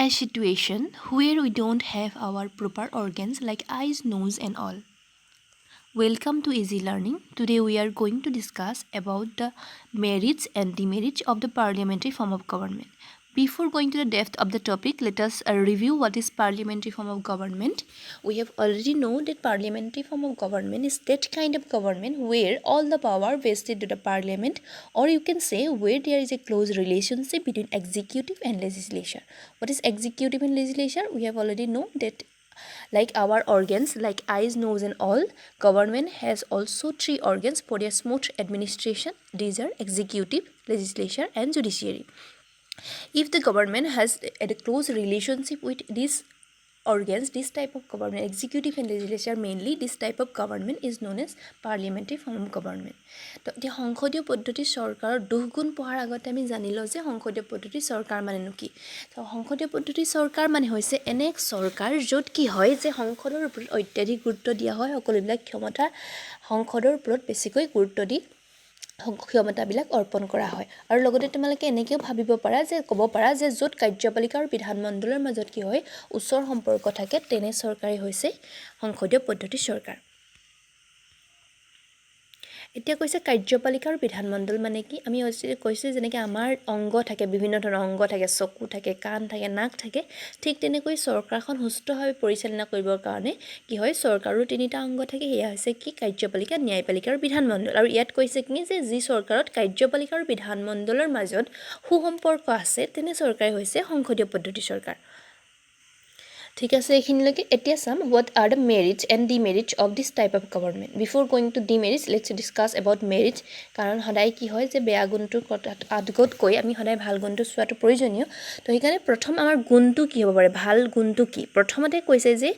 a situation where we don't have our proper organs like eyes, nose and all. Welcome to Easy Learning. Today we are going to discuss about the merits and demerits of the parliamentary form of government. Before going to the depth of the topic, let us review what is parliamentary form of government. We have already known that parliamentary form of government is that kind of government where all the power vested to the parliament, or you can say where there is a close relationship between executive and legislature. What is executive and legislature? We have already known that like our organs like eyes, nose and all, government has also three organs for their smooth administration. These are executive, legislature and judiciary. If the government has a close relationship with these organs, this type of government, executive and legislature mainly, this type of government is known as parliamentary form of government. তো এই সংসদীয় পদ্ধতি চৰকাৰৰ দুগুণ পঢ়াৰ আগতে আমি জানিলো যে সংসদীয় পদ্ধতি চৰকাৰ মানেনো কি। তো সংসদীয় পদ্ধতি চৰকাৰ মানে হৈছে এনে এক চৰকাৰ য'ত কি হয় যে সংসদৰ ওপৰত অত্যাধিক গুৰুত্ব দিয়া হয়, সকলোবিলাক ক্ষমতা সংসদৰ ওপৰত বেছিকৈ গুৰুত্ব দি ক্ষমতাবিলাক অৰ্পণ কৰা হয়। আৰু লগতে তোমালোকে এনেকেও ভাবিব পাৰা যে ক'ব পাৰা যে য'ত কাৰ্যপালিকা আৰু বিধানমণ্ডলৰ মাজত কি হয় ওচৰ সম্পৰ্ক থাকে তেনে চৰকাৰে হৈছে সংসদীয় পদ্ধতি চৰকাৰ। এতিয়া কৈছে কাৰ্যপালিকা আৰু বিধানমণ্ডল মানে কি, আমি কৈছে যেনেকৈ আমাৰ অংগ থাকে, বিভিন্ন ধৰণৰ অংগ থাকে, চকু থাকে, কাণ থাকে, নাক থাকে, ঠিক তেনেকৈ চৰকাৰখন সুস্থভাৱে পৰিচালনা কৰিবৰ কাৰণে কি হয় চৰকাৰৰ তিনিটা অংগ থাকে, সেয়া হৈছে কি কাৰ্যপালিকা, ন্যায়পালিকা আৰু বিধানমণ্ডল। আৰু ইয়াত কৈছে কি যে যি চৰকাৰত কাৰ্যপালিকা আৰু বিধানমণ্ডলৰ মাজত সুসম্পৰ্ক আছে তেনে চৰকাৰে হৈছে সংসদীয় পদ্ধতি চৰকাৰ। ঠিক আছে, এইখিনিলৈকে এতিয়া চাম what are the merits and demerits of this type of government. Before going to demerits, let's discuss about merits. কাৰণ সদায় কি হয় যে বেয়া গুণটোৰ আগত কৈ আমি সদায় ভাল গুণটো চোৱাটো প্ৰয়োজনীয়। তো সেইকাৰণে প্ৰথম আমাৰ গুণটো কি হ'ব পাৰে, ভাল গুণটো কি। প্ৰথমতে কৈছে যে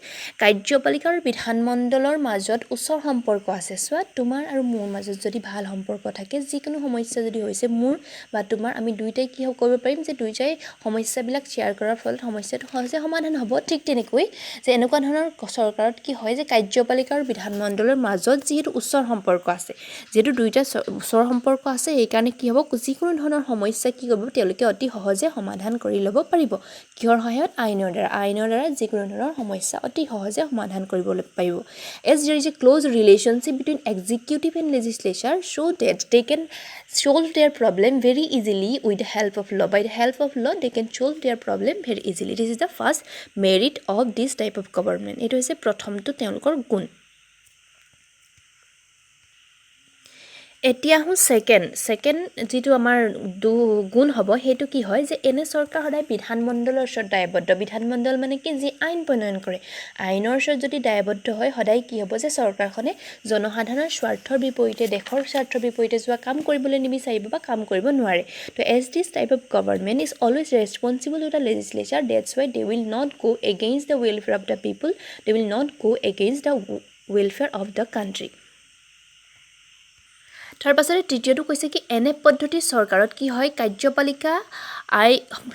কাৰ্যপালিকা আৰু বিধানমণ্ডলৰ মাজত ওচৰ সম্পৰ্ক আছে। চোৱা তোমাৰ আৰু মোৰ মাজত যদি ভাল সম্পৰ্ক থাকে, যিকোনো সমস্যা যদি হৈছে মোৰ বা তোমাৰ, আমি দুইটাই কি কৰিব পাৰিম যে দুইটাই সমস্যাবিলাক শ্বেয়াৰ কৰাৰ ফলত সমস্যাটো সহজে সমাধান হ'ব। ঠিক তেনেকৈ যে এনেকুৱা ধৰণৰ চৰকাৰত কি হয় যে কাৰ্যপালিকা আৰু বিধানমণ্ডলৰ মাজত যিহেতু ওচৰ সম্পৰ্ক আছে, যিহেতু দুইটা ওচৰ সম্পৰ্ক আছে, সেইকাৰণে কি হ'ব যিকোনো ধৰণৰ সমস্যা কি কৰিব তেওঁলোকে অতি সহজে সমাধান কৰি ল'ব পাৰিব। কিহৰ সহায়ত? আইনৰ দ্বাৰা। আইনৰ দ্বাৰা যিকোনো ধৰণৰ সমস্যা অতি সহজে সমাধান কৰিবলৈ পাৰিব। As there is a close relationship between executive and legislature, so that they can solve their problem very easily with the help of law. By the help of law, they can solve their problem very easily. This is the first merit of this type of government. It is a প্ৰথমটো তেওঁলোকৰ গুণ। এতিয়া হওঁ second যিটো আমাৰ গুণ হ'ব সেইটো কি হয় যে এনে চৰকাৰ সদায় বিধানমণ্ডলৰ ওচৰত দায়বদ্ধ। বিধানমণ্ডল মানে কি, যি আইন প্ৰণয়ন কৰে, আইনৰ ওচৰত যদি দায়বদ্ধ হয় সদায় কি হ'ব যে চৰকাৰখনে জনসাধাৰণৰ স্বাৰ্থৰ বিপৰীতে, দেশৰ স্বাৰ্থৰ বিপৰীতে যোৱা কাম কৰিবলৈ নিবিচাৰিব বা কাম কৰিব নোৱাৰে। So as this type of government is always responsible to the legislature, that's why they will not go against the welfare of the people, they will not go against the welfare of the country. তাৰ পাছতে তৃতীয়টো কৈছে কি এনে পদ্ধতিৰ চৰকাৰত কি হয় কাৰ্যপালিকা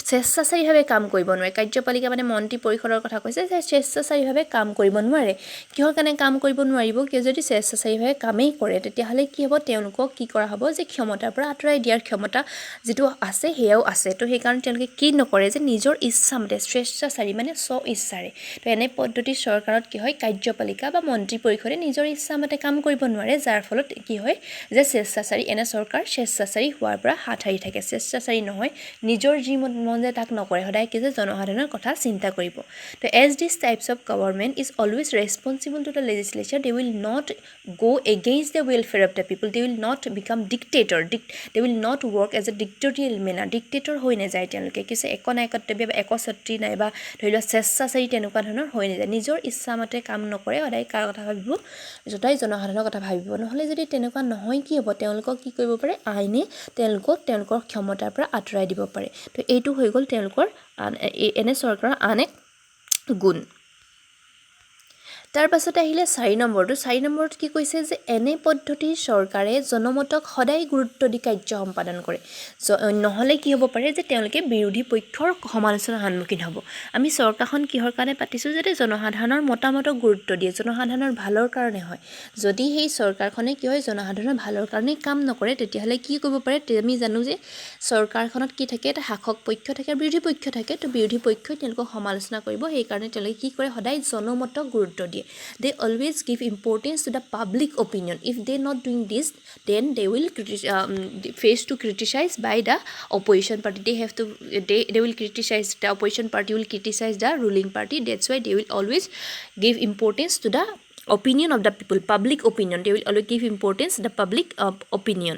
স্বেচ্ছাচাৰীভাৱে কাম কৰিব নোৱাৰে। কাৰ্যপালিকা মানে মন্ত্ৰী পৰিষদৰ কথা কৈছে যে স্বেচ্ছাচাৰীভাৱে কাম কৰিব নোৱাৰে। কিহৰ কাৰণে কাম কৰিব নোৱাৰিব? কিয় যদি স্বেচ্ছাচাৰীভাৱে কামেই কৰে তেতিয়াহ'লে কি হ'ব, তেওঁলোকক কি কৰা হ'ব যে ক্ষমতাৰ পৰা আঁতৰাই দিয়াৰ ক্ষমতা যিটো আছে সেয়াও আছে। তো সেইকাৰণে তেওঁলোকে কি নকৰে যে নিজৰ ইচ্ছামতে স্বেচ্ছাচাৰী মানে স্ব ইচ্ছাৰে। তো এনে পদ্ধতিৰ চৰকাৰত কি হয় কাৰ্যপালিকা বা মন্ত্ৰী পৰিষদে নিজৰ ইচ্ছামতে কাম কৰিব নোৱাৰে, যাৰ ফলত কি হয় যে স্বেচ্ছাচাৰী, এনে চৰকাৰ স্বেচ্ছাচাৰী হোৱাৰ পৰা হাত সাৰি থাকে। স্বেচ্ছাচাৰী নহয়, নিজৰ যি মন যায় তাক নকৰে, সদায় কি যে জনসাধাৰণৰ কথা চিন্তা কৰিব। তো as this types of government is always responsible to the legislature, they will not go against the welfare of the people, they will not become dictator, they will not work as a dictatorial manner. Dictator হৈ নাযায় তেওঁলোকে, কিছু একনায়কত্বী বা একছত্ৰী নাইবা ধৰি লোৱা স্বেচ্ছাচাৰী তেনেকুৱা ধৰণৰ হৈ নাযায়। নিজৰ ইচ্ছামতে কাম নকৰে, সদায় কাৰ কথা ভাবিব, সদায় জনসাধাৰণৰ কথা ভাবিব। নহ'লে যদি তেনেকুৱা নহয় কি হ'ব, তেওঁলোকক কি কৰিব পাৰে, আইনে তেওঁলোকৰ ক্ষমতাৰ পৰা আঁতৰাই দিব পাৰে। তো এইটো হৈ গ'ল তেওঁলোকৰ এনে চৰকাৰৰ আন এক গুণ। তাৰ পাছতে আহিলে 4 নম্বৰটো 4 নম্বৰত কি কৈছে যে এনে পদ্ধতিৰ চৰকাৰে জনমতক সদায় গুৰুত্ব দি কাৰ্য সম্পাদন কৰে নহ'লে কি হ'ব পাৰে যে তেওঁলোকে বিৰোধী পক্ষৰ সমালোচনাৰ সন্মুখীন হ'ব আমি চৰকাৰখন কিহৰ কাৰণে পাতিছোঁ যাতে জনসাধাৰণৰ মতামতক গুৰুত্ব দিয়ে জনসাধাৰণৰ ভালৰ কাৰণে হয় যদি সেই চৰকাৰখনে কি হয় জনসাধাৰণৰ ভালৰ কাৰণে কাম নকৰে তেতিয়াহ'লে কি কৰিব পাৰে আমি জানো যে চৰকাৰখনত কি থাকে এটা শাসক পক্ষ থাকে বিৰোধী পক্ষ থাকে তো বিৰোধী পক্ষই তেওঁলোকক সমালোচনা কৰিব সেইকাৰণে তেওঁলোকে কি কৰে সদায় জনমতক গুৰুত্ব দিয়ে they always give importance to the public opinion if they not doing this then they will face to criticize by the opposition party they will criticize the opposition party will criticize the ruling party that's why they will always give importance to the opinion of the people public opinion they will always give importance to the public opinion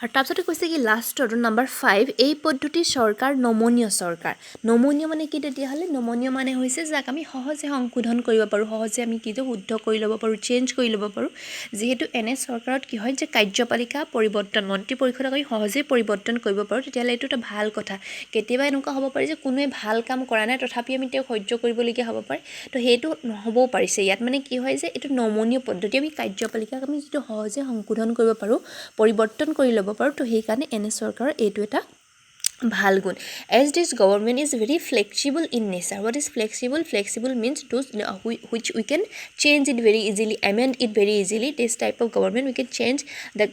আৰু তাৰপিছতে কৈছে কি লাষ্টৰ number 5 এই পদ্ধতি চৰকাৰ নমনীয় চৰকাৰ নমনীয় মানে কি তেতিয়াহ'লে নমনীয় মানে হৈছে যাক আমি সহজে সংশোধন কৰিব পাৰোঁ সহজে আমি কিটো শুদ্ধ কৰি ল'ব পাৰোঁ চেঞ্জ কৰি ল'ব পাৰোঁ যিহেতু এনে চৰকাৰত কি হয় যে কাৰ্যপালিকা পৰিৱৰ্তন মন্ত্ৰী পৰিষদক আমি সহজে পৰিৱৰ্তন কৰিব পাৰোঁ তেতিয়াহ'লে এইটো এটা ভাল কথা কেতিয়াবা এনেকুৱা হ'ব পাৰে যে কোনোৱে ভাল কাম কৰা নাই তথাপি আমি তেওঁক সহ্য কৰিবলগীয়া হ'ব পাৰে তো সেইটো নহ'বও পাৰিছে ইয়াত মানে কি হয় যে এইটো নমনীয় পদ্ধতি আমি কাৰ্যপালিকাক আমি যিটো সহজে সংশোধন কৰিব পাৰোঁ পৰিৱৰ্তন কৰি ল'ব পাৰোঁ তো সেইকাৰণে এনে চৰকাৰৰ এইটো এটা ভাল গুণ as this government is very flexible in nature what is flexible means those which we can change it very easily amend it very easily this type of government we can change the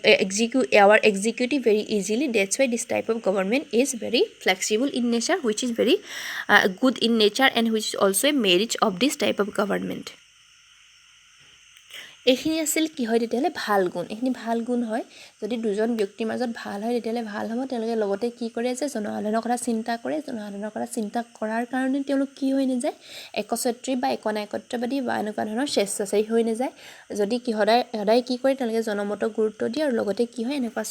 our executive very easily that's why this type of government is very flexible in nature which is very good in nature and which is also a merit of this type of government এইখিনি আছিল কি হয় তেতিয়াহ'লে ভাল গুণ এইখিনি ভাল গুণ হয় যদি দুজন ব্যক্তিৰ মাজত ভাল হয় তেতিয়াহ'লে ভাল হ'ব তেওঁলোকে লগতে কি কৰে যে জনসাধাৰণৰ কথা চিন্তা কৰে জনসাধাৰণৰ কথা চিন্তা কৰাৰ কাৰণে তেওঁলোক কি হৈ নাযায় একচ্ছত্ৰী বা একনায়কত্ববাদী বা এনেকুৱা ধৰণৰ স্বেচ্ছাচাৰী হৈ নাযায় যদি কি সদায় কি কৰে তেওঁলোকে জনমতক গুৰুত্ব দিয়ে আৰু লগতে কি হয় এনেকুৱা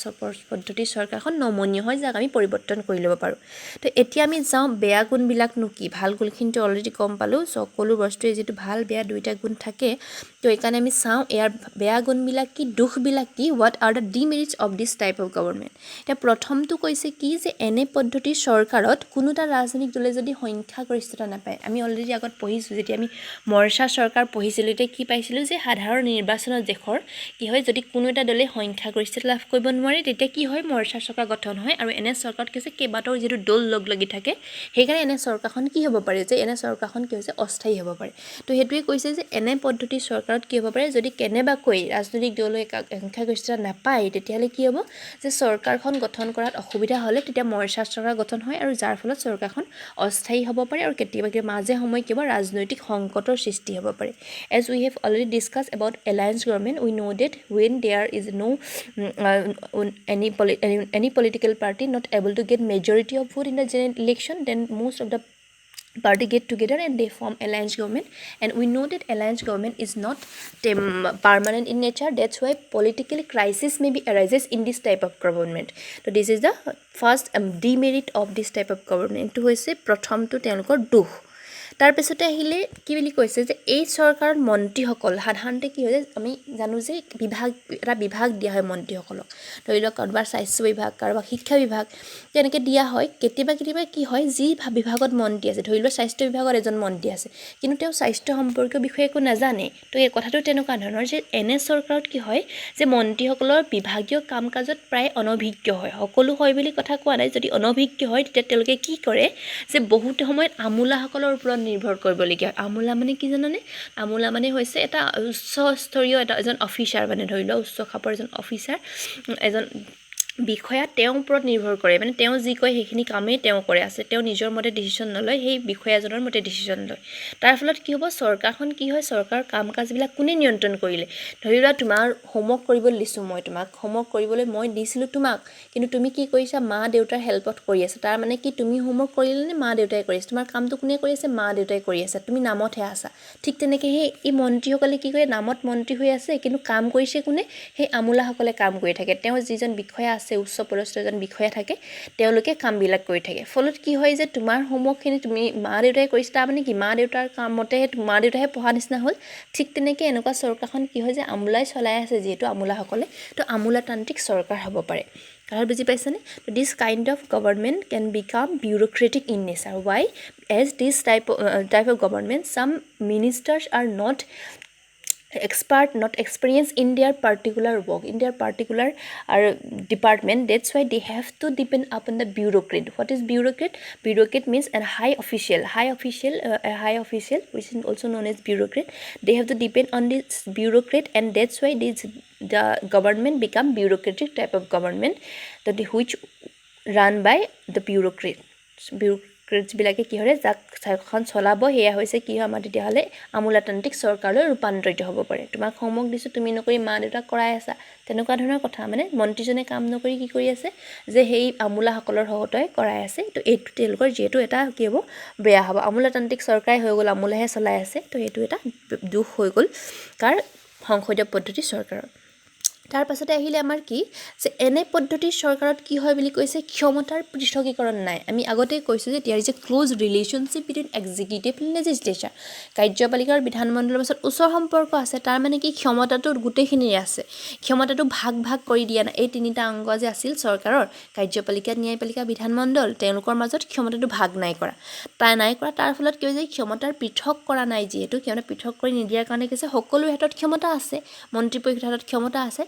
পদ্ধতিৰ চৰকাৰখন নমনীয় হয় যাক আমি পৰিৱৰ্তন কৰি ল'ব পাৰোঁ তো এতিয়া আমি যাওঁ বেয়া গুণবিলাকনো কি ভাল গুণখিনিতো অলৰেডি গম পালোঁ সকলো বস্তুৱে যিটো ভাল বেয়া দুইটা গুণ থাকে তো এইকাৰণে আমি চাওঁ ইয়াৰ বেয়া গুণবিলাক কি দুখবিলাক কি what are the demerits of this type of government এতিয়া প্ৰথমটো কৈছে কি যে এনে পদ্ধতিৰ চৰকাৰত কোনো এটা ৰাজনৈতিক দলে যদি সংখ্যাগৰিষ্ঠতা নাপায় আমি অলৰেডি আগত পঢ়িছোঁ যেতিয়া আমি মৰ্চা চৰকাৰ পঢ়িছিলোঁ তেতিয়া কি পাইছিলোঁ যে সাধাৰণ নিৰ্বাচনত দেশৰ কি হয় যদি কোনো এটা দলে সংখ্যাগৰিষ্ঠতা লাভ কৰিব নোৱাৰে তেতিয়া কি হয় মৰ্চা চৰকাৰ গঠন হয় আৰু এনে চৰকাৰত কি হৈছে কেইবাটাও যিটো দল লগ লাগি থাকে সেইকাৰণে এনে চৰকাৰখন কি হ'ব পাৰে যে এনে চৰকাৰখন কি হৈছে অস্থায়ী হ'ব পাৰে তো সেইটোৱে কৈছে যে এনে পদ্ধতিৰ চৰকাৰত কি হ'ব পাৰে যদি কেনেবাকৈ ৰাজনৈতিক দলে সংখ্যাগৰিষ্ঠতা নাপায় তেতিয়াহ'লে কি হ'ব যে চৰকাৰখন গঠন কৰাত অসুবিধা হ'লে তেতিয়া মৰ্চা চৰকাৰ গঠন হয় আৰু যাৰ ফলত চৰকাৰখন অস্থায়ী হ'ব পাৰে আৰু কেতিয়াবা মাজে সময়ে কিবা ৰাজনৈতিক সংকটৰ সৃষ্টি হ'ব পাৰে as we have already discussed about alliance government we know that when there is no any political party not able to get majority of vote in the general election then most of the party get together and they form alliance government and we know that alliance government is not permanent in nature that's why political crisis maybe arises in this type of government so this is the first demerit of this type of government to hoise prothomtu telokor duh তাৰপিছতে আহিলে কি বুলি কৈছে যে এই চৰকাৰৰ মন্ত্ৰীসকল সাধাৰণতে কি হয় আমি জানো যে বিভাগ দিয়া হয় মন্ত্ৰীসকলক ধৰি লওক কাৰোবাৰ স্বাস্থ্য বিভাগ কাৰোবাৰ শিক্ষা বিভাগ তেনেকৈ দিয়া হয় কেতিয়াবা কি হয় যি বিভাগত মন্ত্ৰী আছে ধৰি লওক স্বাস্থ্য বিভাগত এজন মন্ত্ৰী আছে কিন্তু তেওঁ স্বাস্থ্য সম্পৰ্কীয় বিষয়ে একো নাজানে তো এই কথাটো তেনেকুৱা ধৰণৰ যে এনে চৰকাৰত কি হয় যে মন্ত্ৰীসকলৰ বিভাগীয় কাম কাজত প্ৰায় অনভিজ্ঞ হয় সকলো হয় বুলি কথা কোৱা নাই যদি অনভিজ্ঞ হয় তেতিয়া তেওঁলোকে কি কৰে যে বহুত সময়ত আমোলাসকলৰ ওপৰত নিৰ্ভৰ কৰিবলগীয়া আমোলা মানে কি জানানে আমোলা মানে হৈছে এটা উচ্চ স্তৰীয় এজন অফিচাৰ মানে ধৰি লওক উচ্চ খাপৰ এজন অফিচাৰ এজন বিষয়া তেওঁৰ ওপৰত নিৰ্ভৰ কৰে মানে তেওঁ যি কয় সেইখিনি কামেই তেওঁ কৰে আছে তেওঁ নিজৰ মতে ডিসিশন নলয় সেই বিষয়াজনৰ মতে ডিসিশন লয় তাৰ ফলত কি হ'ব চৰকাৰখন কি হয় চৰকাৰ কাম কাজবিলাক কোনে নিয়ন্ত্ৰণ কৰিলে ধৰি লোৱা তোমাৰ হোমৱৰ্ক কৰিবলৈ দিছোঁ মই তোমাক হোমৱৰ্ক কৰিবলৈ মই দিছিলোঁ তোমাক কিন্তু তুমি কি কৰিছা মা দেউতাৰ হেল্পত কৰি আছা তাৰ মানে কি তুমি হোমৱৰ্ক কৰিলে নে মা দেউতাই কৰি আছে তোমাৰ কামটো কোনে কৰি আছে মা দেউতাই কৰি আছে তুমি নামতহে আছা ঠিক তেনেকৈ এই মন্ত্ৰীসকলে কি কৰে নামত মন্ত্ৰী হৈ আছে কিন্তু কাম কৰিছে কোনে সেই আমোলাসকলে কাম কৰি থাকে তেওঁ যিজন বিষয়া আছে উচ্চ পদস্থ এজন বিষয়া থাকে তেওঁলোকে কামবিলাক কৰি থাকে ফলত কি হয় যে তোমাৰ হোমৱৰ্কখিনি তুমি মা দেউতাই কৰিছে তাৰ মানে কি মা দেউতাৰ কামতে মা দেউতাইহে পঢ়া নিচিনা হ'ল ঠিক তেনেকৈ এনেকুৱা চৰকাৰখন কি হয় যে আমোলাই চলাই আছে যিহেতু আমোলাসকলে তো আমোলাতান্ত্ৰিক চৰকাৰ হ'ব পাৰে কাৰণ বুজি পাইছানে this kind of government can become bureaucratic in nature why as this type of government, some ministers are not expert, not experienced in their particular work, in their particular department. That's why they have to depend upon the bureaucrat. What is bureaucrat? Bureaucrat means a high official, which is also known as bureaucrat. They have to depend on this bureaucrat, and that's why the government become bureaucratic type of government, that which run by the bureaucrats বিলাকে কি হয় যাক এখন চলাব হেয়া হৈছে কি হয় আমাৰ তেতিয়াহ'লে আমোলাতান্ত্ৰিক চৰকাৰলৈ ৰূপান্তৰিত হ'ব পাৰে। তোমাক হোমৱৰ্ক দিছোঁ, তুমি নকৰি মা দেউতাক কৰাই আছা, তেনেকুৱা ধৰণৰ কথা। মানে মন্ত্ৰীজনে কাম নকৰি কি কৰি আছে, যে সেই আমোলাসকলৰ সহতই কৰাই আছে। তো এইটো তেওঁলোকৰ যিহেতু এটা কি হ'ব, বেয়া হ'ব। আমোলাতান্ত্ৰিক চৰকাৰে হৈ গ'ল, আমোলাহে চলাই আছে, তো সেইটো এটা দুখ হৈ গ'ল কাৰ সংসদীয় পদ্ধতিৰ চৰকাৰৰ। তাৰ পাছতে আহিলে আমাৰ কি, যে এনে পদ্ধতিৰ চৰকাৰত কি হয় বুলি কৈছে, ক্ষমতাৰ পৃথকীকৰণ নাই। আমি আগতেই কৈছোঁ যে there is a close relationship between executive and legislature. কাৰ্যপালিকা আৰু বিধানমণ্ডলৰ মাজত ওচৰ সম্পৰ্ক আছে। তাৰ মানে কি, ক্ষমতাটো গোটেইখিনিৰে আছে, ক্ষমতাটো ভাগ ভাগ কৰি দিয়া নাই। এই তিনিটা অংগ যে আছিল চৰকাৰৰ, কাৰ্যপালিকা, ন্যায়পালিকা, বিধানমণ্ডল, তেওঁলোকৰ মাজত ক্ষমতাটো ভাগ নাই কৰা। তাৰ ফলত কি হৈছে, ক্ষমতাৰ পৃথক কৰা নাই। যিহেতু ক্ষমতা পৃথক কৰি নিদিয়াৰ কাৰণে কি হৈছে, সকলোৰে হাতত ক্ষমতা আছে, মন্ত্ৰী পৰিষদৰ হাতত ক্ষমতা আছে,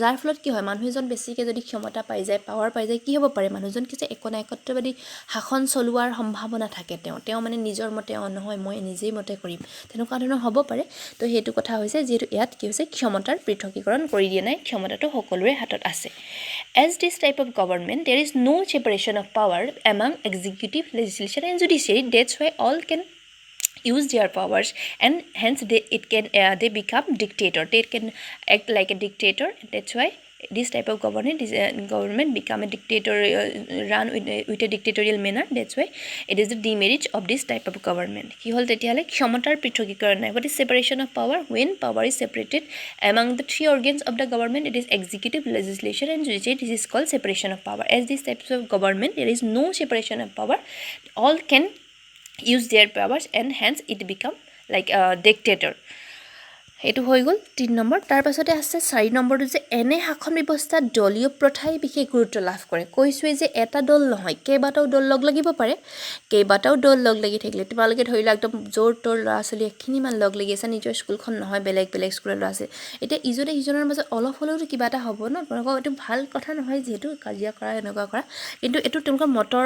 যাৰ ফলত কি হয়, মানুহ এজন বেছিকৈ যদি ক্ষমতা পাই যায়, পাৱাৰ পাই যায়, কি হ'ব পাৰে, মানুহজন কি একনায়কত্ববাদী শাসন চলোৱাৰ সম্ভাৱনা থাকে। তেওঁ মানে নিজৰ মতে নহয়, মই নিজেই মতে কৰিম, তেনেকুৱা ধৰণৰ হ'ব পাৰে। তো সেইটো কথা হৈছে, যিহেতু ইয়াত কি হৈছে, ক্ষমতাৰ পৃথকীকৰণ কৰি দিয়া নাই, ক্ষমতাটো সকলোৰে হাতত আছে। As this type of government, there is no separation of power among executive, legislature and judiciary. That's why all can use their powers, and hence they become dictator. They can act like a dictator. That's why this type of government become a dictator, run with a dictatorial manner. That's why it is the demerits of this type of government. কি হল তেতিয়াহ'লে, ক্ষমতাৰ পৃথকীকৰণ নাই। What is separation of power? When power is separated among the three organs of the government, it is executive, legislature and judiciary. This is called separation of power. As these types of government, there is no separation of power. All can use their powers, and hence it become like a dictator. এইটো হৈ গ'ল 3 number. তাৰ পাছতে আছে 4 নম্বৰটো, যে এনে শাসন ব্যৱস্থাত দলীয় প্ৰথাই বিশেষ গুৰুত্ব লাভ কৰে। কৈছোঁৱে যে এটা দল নহয়, কেইবাটাও দল লগ লাগিব পাৰে। কেইবাটাও দল লগ লাগি থাকিলে, তোমালোকে ধৰি লোৱা একদম জোৰ তোৰ ল'ৰা ছোৱালী এখিনিমান লগ লাগি আছে, নিজৰ স্কুলখন নহয়, বেলেগ বেলেগ স্কুলৰ ল'ৰা আছে। এতিয়া ইজনে সিজনৰ মাজত অলপ হ'লেওতো কিবা এটা হ'ব ন, তোমালোকৰ এইটো ভাল কথা নহয়, যিহেতু কাজিয়া কৰা এনেকুৱা কৰা, কিন্তু এইটো তেওঁলোকৰ মতৰ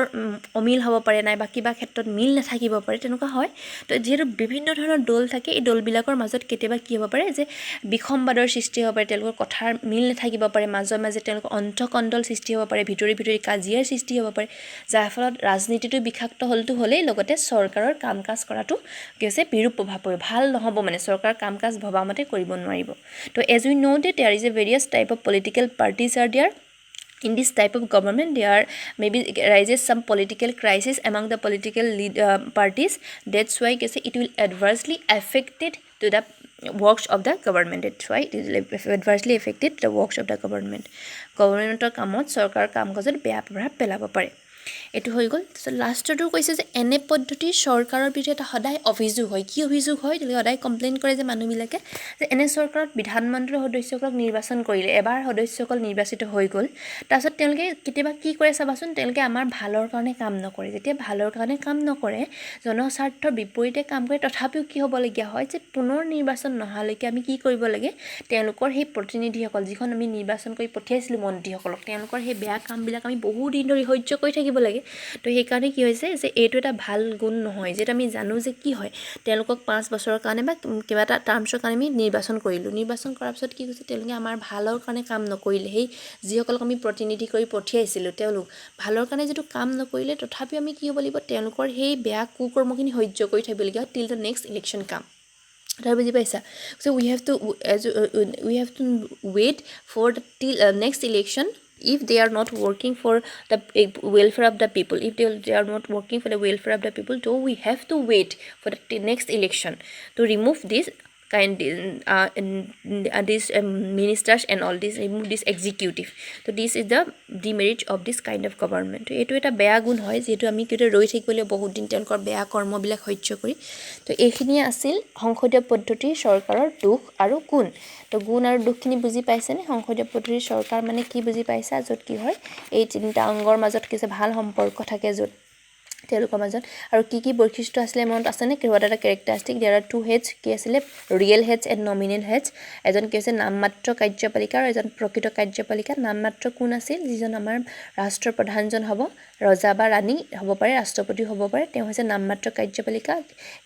অমিল হ'ব পাৰে, নাই বা কিবা ক্ষেত্ৰত মিল নাথাকিব পাৰে, তেনেকুৱা হয়। তো যিহেতু বিভিন্ন ধৰণৰ দল থাকে, এই দলবিলাকৰ মাজত কেতিয়াবা কি হ'ব পাৰে, যে বিসম্বাদৰ সৃষ্টি হ'ব পাৰে, তেওঁলোকৰ কথাৰ মিল নাথাকিব পাৰে, মাজে মাজে তেওঁলোকৰ অন্তঃকণ্ডল সৃষ্টি হ'ব পাৰে, ভিতৰি কাজিয়াৰ সৃষ্টি হ'ব পাৰে, যাৰ ফলত ৰাজনীতিটো বিষাক্ত হ'লেই লগতে চৰকাৰৰ কাম কাজ কৰাটো কি হৈছে, বিৰূপ প্ৰভাৱ পৰিব, ভাল নহ'ব, মানে চৰকাৰৰ কাম কাজ ভবামতে কৰিব নোৱাৰিব। So as we know that there is a various type of political parties are there. In this type of government, there maybe arises some political crisis among the political parties. That's why it will adversely affected to the works of the government. That's why it is adversely affected the works of the government. Governmentor কামত, চৰকাৰৰ কাম কাজত বেয়া প্ৰভাৱ পেলাব পাৰে। এইটো হৈ গ'ল। তাৰপিছত লাষ্টটো কৈছে যে এনে পদ্ধতিৰ চৰকাৰৰ বিৰুদ্ধে এটা সদায় অভিযোগ হয়। কি অভিযোগ হয়? তেওঁলোকে সদায় কমপ্লেইন কৰে যে মানুহবিলাকে, যে এনে চৰকাৰত বিধানমণ্ডলৰ সদস্যসকলক নিৰ্বাচন কৰিলে, এবাৰ সদস্যসকল নিৰ্বাচিত হৈ গ'ল, তাৰপিছত তেওঁলোকে কেতিয়াবা কি কৰে চাবাচোন, তেওঁলোকে আমাৰ ভালৰ কাৰণে কাম নকৰে। যেতিয়া ভালৰ কাৰণে কাম নকৰে, জনস্বাৰ্থৰ বিপৰীতে কাম কৰে, তথাপিও কি হ'বলগীয়া হয়, যে পুনৰ নিৰ্বাচন নহালৈকে আমি কি কৰিব লাগে, তেওঁলোকৰ সেই প্ৰতিনিধিসকল, যিখন আমি নিৰ্বাচন কৰি পঠিয়াইছিলোঁ মন্ত্ৰীসকলক, তেওঁলোকৰ সেই বেয়া কামবিলাক আমি বহুদিন ধৰি সহ্য কৰি থাকিব লাগে। তো সেইকাৰণে কি হৈছে, যে এইটো এটা ভাল গুণ নহয়, যিহেতু আমি জানো যে কি হয়, তেওঁলোকক 5 বছৰৰ কাৰণে বা কিবা এটা টাৰ্মছৰ কাৰণে আমি নিৰ্বাচন কৰিলোঁ, নিৰ্বাচন কৰাৰ পিছত কি হৈছে, তেওঁলোকে আমাৰ ভালৰ কাৰণে কাম নকৰিলে, সেই যিসকলক আমি প্ৰতিনিধি কৰি পঠিয়াইছিলোঁ, তেওঁলোক ভালৰ কাৰণে যিটো কাম নকৰিলে, তথাপিও আমি কি হ'ব লাগিব, তেওঁলোকৰ সেই বেয়া কুকৰ্মখিনি সহ্য কৰি থাকিবলগীয়া হয়, টিল দ্য নেক্সট ইলেকশ্যন কাম। তাৰ বুজি পাইছা? So we have to wait for the till next election. If they are not working for the welfare of the people, if they are not working for the welfare of the people, so we have to wait for the next election to remove this these ministers and all this, remove this executive. So this is the demerit of this kind of government. এইটো এটা বেয়া গুণ হয়, যিহেতু আমি কেতিয়া ৰৈ থাকিবলৈ বহুত দিন তেওঁলোকৰ বেয়া কৰ্মবিলাক সহ্য কৰি। তো এইখিনিয়ে আছিল সংসদীয় পদ্ধতিৰ চৰকাৰৰ দুখ আৰু গুণ। তো গুণ আৰু দুখখিনি বুজি পাইছেনে? সংসদীয় পদ্ধতিৰ চৰকাৰ মানে কি বুজি পাইছা? য'ত কি হয়, এই তিনিটা অংগৰ মাজত কিছু ভাল সম্পৰ্ক থাকে, য'ত তেওঁলোকৰ মাজত আৰু কি বৈশিষ্ট্য আছিলে মনত আছেনে কেইবাটা এটা characteristic there are two heads কি আছিলে real heads and nominal heads এজন কি হৈছে নামমাত্ৰ কাৰ্যপালিকা আৰু এজন প্ৰকৃত কাৰ্যপালিকা নামমাত্ৰ কোন আছিল যিজন আমাৰ ৰাষ্ট্ৰৰ প্ৰধানজন হ'ব ৰজা বা ৰাণী হ'ব পাৰে ৰাষ্ট্ৰপতি হ'ব পাৰে তেওঁ হৈছে নামমাত্ৰ কাৰ্যপালিকা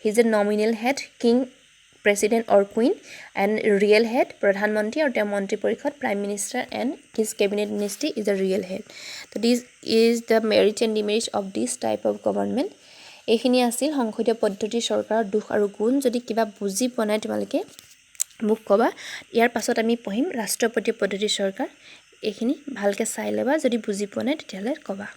he is a nominal head king president or queen and real head প্ৰধানমন্ত্ৰী আৰু তেওঁ মন্ত্ৰী পৰিষদ prime minister and his cabinet ministry is a real head তো this is the merits and demerits of this type of government এইখিনি আছিল সংসদীয় পদ্ধতিৰ চৰকাৰৰ দুখ আৰু গুণ যদি কিবা বুজি পোৱা নাই তোমালোকে মোক ক'বা ইয়াৰ পাছত আমি পঢ়িম ৰাষ্ট্ৰপতি পদ্ধতিৰ চৰকাৰ এইখিনি ভালকৈ চাই ল'বা যদি বুজি পোৱা নাই তেতিয়াহ'লে ক'বা